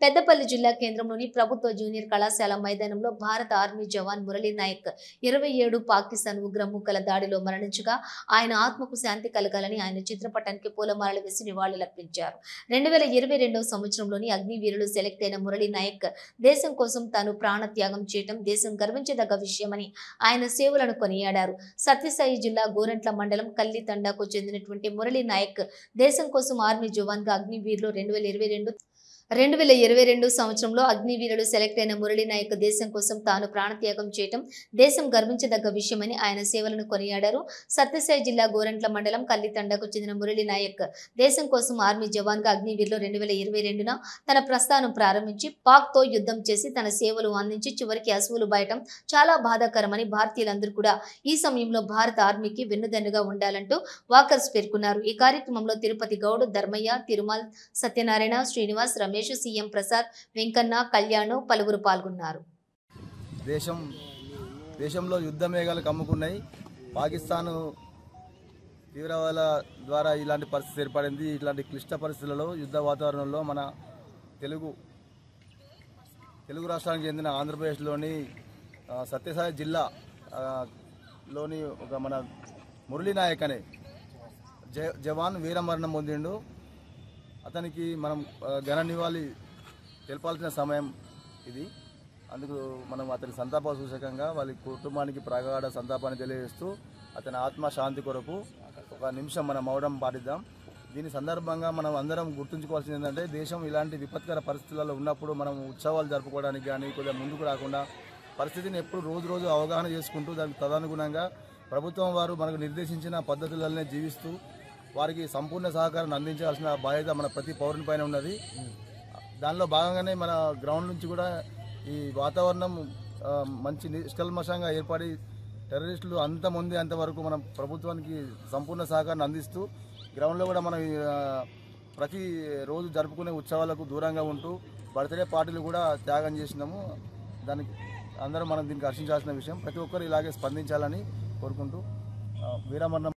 పెద్దపల్లి జిల్లా కేంద్రంలోని ప్రభుత్వ జూనియర్ కళాశాల మైదానంలో భారత ఆర్మీ జవాన్ మురళీ నాయక్ 27 పాకిస్తాన్ ఉగ్ర ముక్కల దాడిలో మరణించగా ఆయన ఆత్మకు శాంతి కలగాలని ఆయన చిత్రపటానికి పూలమాలలు వేసి నివాళులర్పించారు. 2022 సంవత్సరంలోని అగ్నివీరులు సెలెక్ట్ అయిన మురళీ నాయక్ దేశం కోసం తాను ప్రాణత్యాగం చేయడం దేశం గర్వించదగ్గ విషయమని ఆయన సేవలను కొనియాడారు. సత్యసాయి జిల్లా గోరంట్ల మండలం కల్లి తండాకు చెందినటువంటి మురళీ నాయక్ దేశం కోసం ఆర్మీ జవాన్ గా అగ్నివీరులు 2022 సంవత్సరంలో అగ్నివీరులు సెలెక్ట్ అయిన మురళీ నాయక్ దేశం కోసం తాను ప్రాణత్యాగం చేయడం దేశం గర్వించదగ్గ విషయమని ఆయన సేవలను కొనియాడారు. సత్యసాయి జిల్లా గోరంట్ల మండలం కల్లితండకు చెందిన మురళీ నాయక్ దేశం కోసం ఆర్మీ జవాన్ గా అగ్నివీరులు 2022న తన ప్రస్థానం ప్రారంభించి పాక్ తో యుద్ధం చేసి తన సేవలు అందించి చివరికి అసువులు బయటం చాలా బాధాకరమని భారతీయులందరూ కూడా ఈ సమయంలో భారత ఆర్మీకి వెన్నుదన్నుగా ఉండాలంటూ వాకర్స్ పేర్కొన్నారు. ఈ కార్యక్రమంలో తిరుపతి గౌడ్, ధర్మయ్య, తిరుమల్, సత్యనారాయణ, శ్రీనివాస్, రమేష్, సీఎం ప్రసాద్, వెంకన్న, కళ్యాణ్ పలువురు పాల్గొన్నారు. దేశంలో యుద్ధ మేఘాలు కమ్ముకున్నాయి. పాకిస్తాన్ తీవ్రవాదుల ద్వారా ఇలాంటి పరిస్థితి ఏర్పడింది. ఇట్లాంటి క్లిష్ట పరిస్థితులలో యుద్ధ వాతావరణంలో మన తెలుగు రాష్ట్రానికి చెందిన ఆంధ్రప్రదేశ్లోని సత్యసాయి జిల్లాలోని ఒక మన మురళీ నాయక్ అనే జవాన్ వీరమరణం పొందిండు. అతనికి మనం ఘన నివాళి తెలపాల్సిన సమయం ఇది. అందుకు మనం అతని సంతాప సూచకంగా వాళ్ళ కుటుంబానికి ప్రగాఢ సంతాపాన్ని తెలియజేస్తూ అతని ఆత్మ శాంతి కొరకు ఒక నిమిషం మనం మౌనం పాటిద్దాం. దీని సందర్భంగా మనం అందరం గుర్తుంచుకోవాల్సింది ఏంటంటే, దేశం ఇలాంటి విపత్కర పరిస్థితులలో ఉన్నప్పుడు మనం ఉత్సవాలు జరుపుకోవడానికి కానీ కొద్దిగా ముందుకు రాకుండా పరిస్థితిని ఎప్పుడు రోజు అవగాహన చేసుకుంటూ దానికి తదనుగుణంగా ప్రభుత్వం వారు మనకు నిర్దేశించిన పద్ధతులనే జీవిస్తూ వారికి సంపూర్ణ సహకారాన్ని అందించాల్సిన బాధ్యత మన ప్రతి పౌరుని పైన ఉన్నది. దానిలో భాగంగానే మన గ్రౌండ్ నుంచి కూడా ఈ వాతావరణం మంచి నిష్కల్మషంగా ఏర్పడి టెర్రరిస్టులు అంతవరకు మనం ప్రభుత్వానికి సంపూర్ణ సహకారాన్ని అందిస్తూ గ్రౌండ్లో కూడా మనం ప్రతి రోజు జరుపుకునే ఉత్సవాలకు దూరంగా ఉంటూ బర్త్డే పార్టీలు కూడా త్యాగం చేసినాము. దానికి అందరూ మనం దీనికి హర్షించాల్సిన విషయం. ప్రతి ఒక్కరు ఇలాగే స్పందించాలని కోరుకుంటూ వీరమరణం